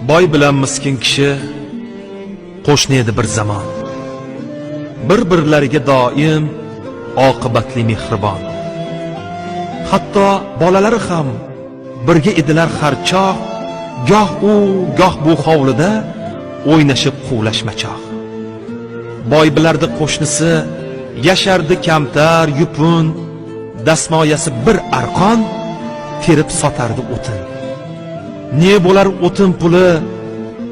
Boy bilan miskin kishi qo'shni edi bir zamon. Bir-birlariga doim oqibatli mehribon. Hatto bolalari ham birga edilar har choq, goh u, goh bu hovlida o'ynashib quvlashmachoq. Boy bilardi qo'shnisi, yashardi kamtar, yupun, dasmoyasi bir arqon terib sotardi o'tin. Ne bo'lar o'tin puli,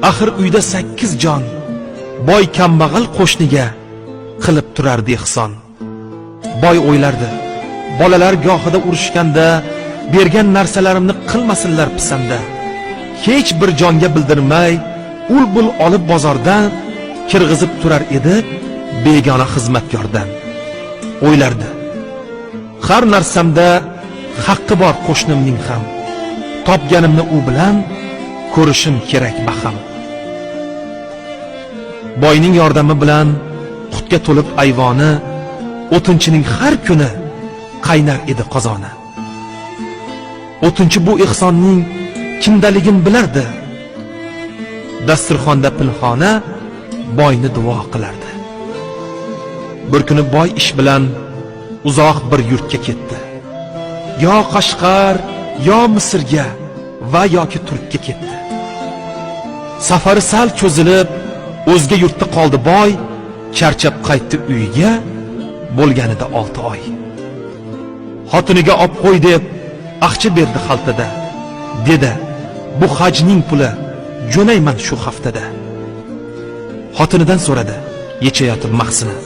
axir uyda 8 jon. Boy kambag'al qo'shniga qilib turardi ehson. Boy o'ylardi, bolalar gohida urushganda bergan narsalarimni qilmasinlar pisamda. Hech bir jonga bildirmay, ul-bul olib bozordan kirg'izib turar edi begona xizmatkordan. O'ylardi, har narsamda haqqi bor qo'shnimning ham. Topganimni u bilan ko'rishim kerak baham. Boyning yordami bilan qutga to'lib ayvoni, o'tinchining har kuni qaynar edi qozoni. O'tinchi bu ehsonning kimdaligini bilardi. Dasturxonda pinhona boyni duo qilardi. Bir kuni boy ish bilan uzoq bir yurtga ketdi. Yo Qashqar, yo Misrga va yoki Turkka ketdi. Safari sal cho'zilib, o'zga yurtda qoldi boy, charchab qaytdi uyiga, bo'lganida 6 oy. Xotiniga olib qo'y deb aqchi berdi xaltada. Dedi, bu hajning puli, jo'nayman shu haftada. Xotinidan so'radi, yechayotib mahsini.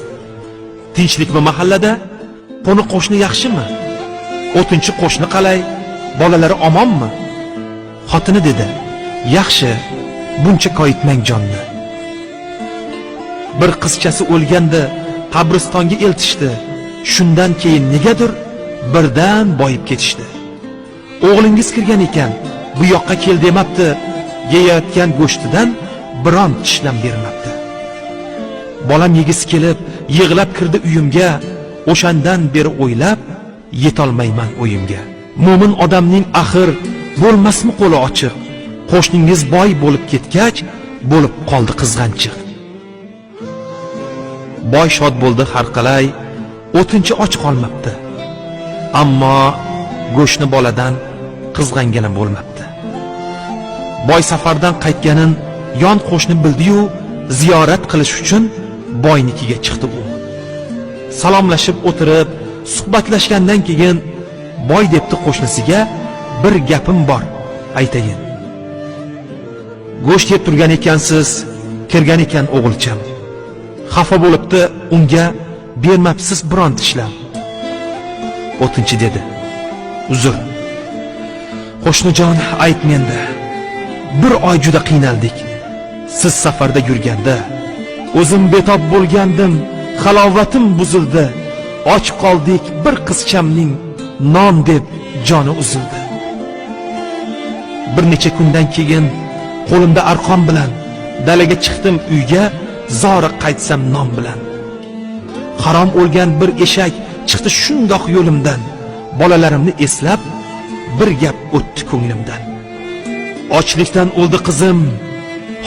Tinchlikmi mahallada? Qo'ni qo'shni yaxshimi? O'tinchi qo'shni qalay? Bolalari omonmi? Xotini dedi, yaxshi, buncha koyitmang jonni. Bir qizchasi o'lganda qabristonga eltishdi. Shundan keyin negadir birdan boyib ketishdi. O'g'lingiz kirgan ekan, bu yoqqa kel demabdi, yeyayotgan go'shtidan biron tishlam bermabdi. Bolam yegisi kelib, yig'lab kirdi uyimga, o'shandan beri o'ylab, yetolmayman o'yimga. Mo'min odamning axir bo'lmasmi qo'li ochiq? Qo'shningiz boy bo'lib ketgach, bo'lib qoldi qizg'anchiq. Boy shod bo'ldi har qalay, o'tinchi och qolmabdi. Ammo go'shni boladan qizg'angana bo'lmabdi. Boy safardan qaytganin yon qo'shni bildi-yu, ziyorat qilish uchun boynikiga chiqdi u. Salomlashib o'tirib, suhbatlashgandan keyin boy debdi qo'shnisiga, bir gapim bor, aytayin. Go'sht yeb turgan ekansiz, kirgan ekan o'g'ilcham. Xafa bo'libdi, unga bermabsiz biron tishlam. O'tinchi dedi, uzr. Qo'shnijon, aytmenda. Bir oy juda qiynaldik. Siz safarda yurganda o'zim betob bo'lgandim, halovatim buzildi. Och qoldik, bir qizchamning non deb joni uzildi. Bir necha kundan keyin qo'limda arqon bilan dalaga chiqdim uyga, zora qaytsam non bilan. Harom o'lgan bir eshak chiqdi shundoq yo'limdan. Bolalarimni eslab bir gap o'tdi ko'nglimdan. Ochlikdan o'ldi qizim,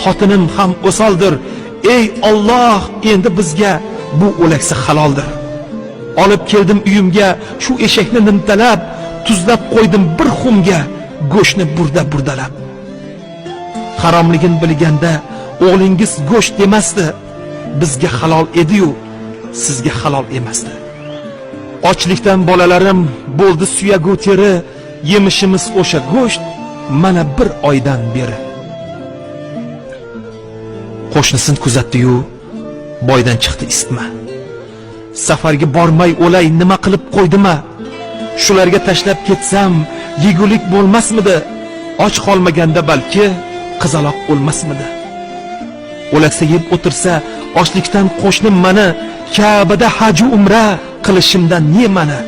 xotinim ham o'soldir. Ey Alloh, endi bizga bu o'laksa haloldir. Olib keldim uyimga shu eshakni nimtalab, tuzlab qo'ydim bir xumga, go'shtni burdalab. Haromligini bilganda o'g'lingiz go'sht demasdi, bizga halol edi-yu, sizga halol emasdi. Ochlikdan bolalarim bo'ldi suyagu teri, yemishimiz o'sha go'sht mana bir oydan beri. Qo'shnisini kuzatdi-yu, boydan chiqdi isitma. Safarga bormay o'lay nima qilib qo'ydima? Shularga tashlab ketsam, yegulik bo'lmasmidi? Och qolmaganda balki qizaloq o'lmasmidi? O'laksa yeb o'tirsa, ochlikdan qo'shnim mani Ka'bada haj va umra qilishimdan ne mana?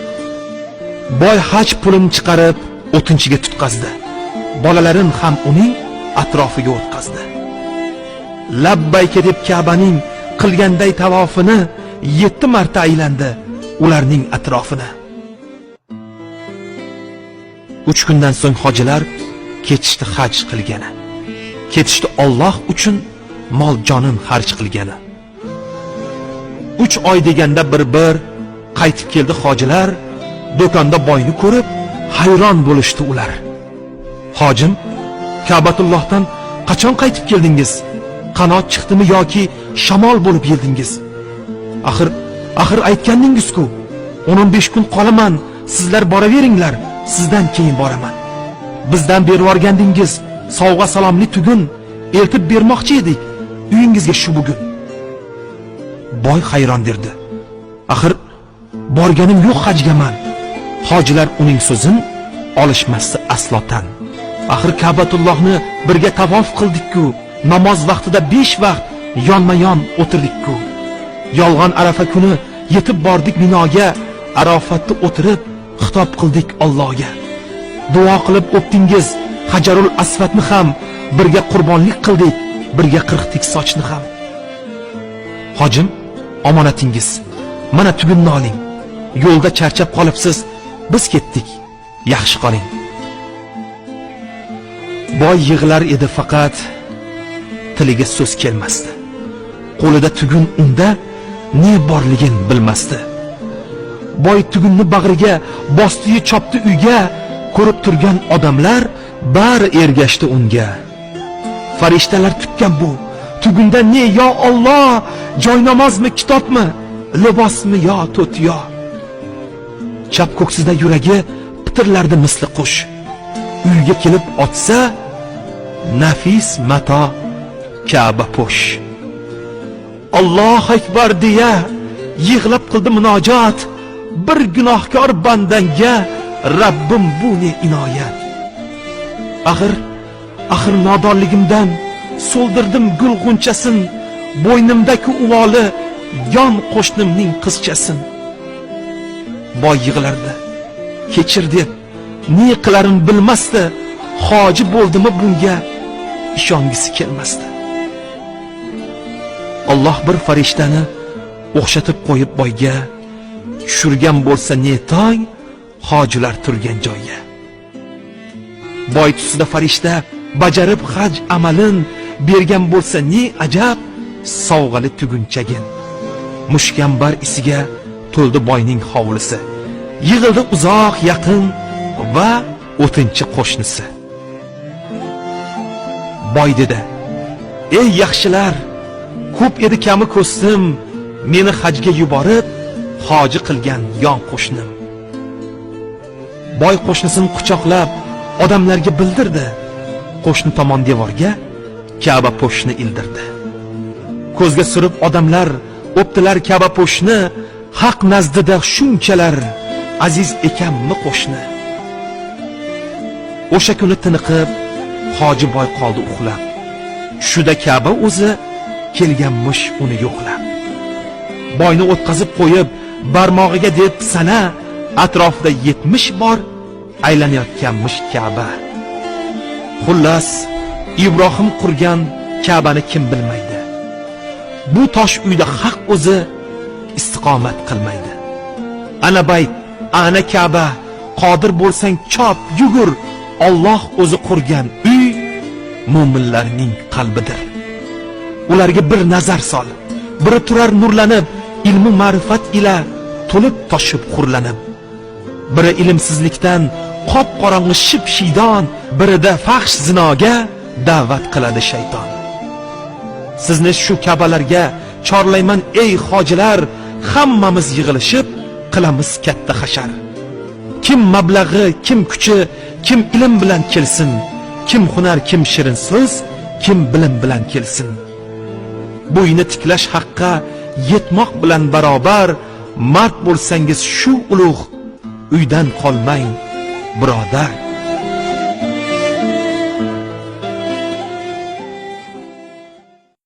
Boy haj pulini chiqarib o'tinchiga tutqazdi. Bolalarin ham uning atrofiga o'tkazdi. Labbayka deb Ka'baning qilganday tavofini 7 marta aylandi ularning atrofini. 3 kundan so'ng hojilar ketishdi haj qilgani. ketishdi Alloh uchun mol jonin xarj qilgani. 3 oy deganda bir qaytib keldi hojilar, do'konda boyni ko'rib hayron bo'lishdi ular. Hojim, Ka'batullohdan qachon qaytib keldingiz? Qanot chiqdimi yoki shamol bo'lib yeldingiz? Axir aytgandingiz-ku, 15 kun qolaman, sizlar boraveringlar, sizdan keyin boraman. Bizdan berib yorgandingiz, sovg'a salomli tugun eltib bermoqchi edik uyingizga shu bugun. Boy hayron derdi. Axir borganim yo'q hajgaman. Hojilar uning so'zin olishmasdi aslotan. Axir Ka'batullohni birga tavof qildik-ku, namoz vaqtida 5 vaqt yonma-yon o'tirdik-ku. Yolg'on Arafa kuni yetib bordik Minoga, Arofatda o'tirib xitob qildik Allohga. Duo qilib o'pdingiz, Hajarul Aswadni ham birga qurbonlik qildik, birga qirqdik sochni ham. Hojim, omonatingiz. Mana tugunni oling. Yo'lda charchab qolibsiz, biz ketdik. Yaxshi qoling. Boy yig'lar edi faqat tiliga so'z kelmasdi. Qo'lida tugun unda ne borligin bilmasdi. Boy tugunni bag'riga bosdi, chopdi uyga, ko'rib turgan odamlar bari ergashdi unga. Farishtalar tutgan bu tugunda ne yo Alloh, joynamozmi, kitobmi, libosmi yo to'tiyo. Chap ko'ksida yuragi pitirlardi misli qush. Uyga kelib otsa nafis mato Ka'ba po'sh. Alloh akbar deya yig'lab qildi munojot. Bir gunohkor bandanga Rabbim bu ne inoyat. Axir nodonligimdan so'ldirdim gul g'unchasin, bo'ynimdagi uvoli yon qo'shnimning qizchasin. Boy yig'lardi. Kechir deb ne qilarin bilmasdi. Hoji bo'ldimi bunga ishongisi kelmasdi. Alloh bir farishtani o'xshatib qo'yib boyga, tushirgan bo'lsa ne tong hojilar turgan joyga. Boy tusida farishta bajarib haj amalin bergan bo'lsa ne ajab sovg'ali tugunchagin. Mushkambar isiga to'ldi boyning hovlisi. Yig'ildi uzoq yaqin va o'tinchi qo'shnisi. Boy dedi: "Ey yaxshilar, ko'p edi kami ko'stim, meni hajga yuborib hoji qilgan yon qo'shnim." Boy qo'shnisini quchoqlab odamlarga bildirdi. Qo'shni tomon devorga Ka'ba po'shni ildirdi. Ko'zga surib odamlar o'ptilar Ka'ba po'shni, haq nazdida shunchalar aziz ekanmi qo'shni. O'sha kuni tiniqib hoji boy qoldi uxlab. Shuda Ka'ba o'zi kelganmish uni yo'qlab. Boyni o'tkazib qo'yib barmog'iga deb sana atrofida 70 bor aylanayotganmish Ka'ba. Xullas, Ibrohim qurgan Ka'bani kim bilmaydi. Bu tosh uyda haq o'zi istiqomat qilmaydi. Ana bayt, ana Ka'ba, qodir bo'lsang chop, yugur. Alloh o'zi qurgan uy mu'minlarning qalbidir. Ularga bir nazar sol. Biri turar nurlanib, ilmi ma'rifat ila to'lib toshib qurlanib. Biri ilmsizlikdan qop qorong'i ship shiydon, birida fahsh zinoga da'vat qiladi shayton. Sizni shu Ka'balarga chorlayman ey hojilar, hammamiz yig'ilishib qilamiz katta hashar. Kim mablag'i, kim kuchi, kim ilm bilan kelsin, kim hunar, kim shirin so'z, kim bilim bilan kelsin. Bu uyni tiklash haqqa yetmoq bilan barobar, mard bo'lsangiz shu ulug' uydan qolmang birodar.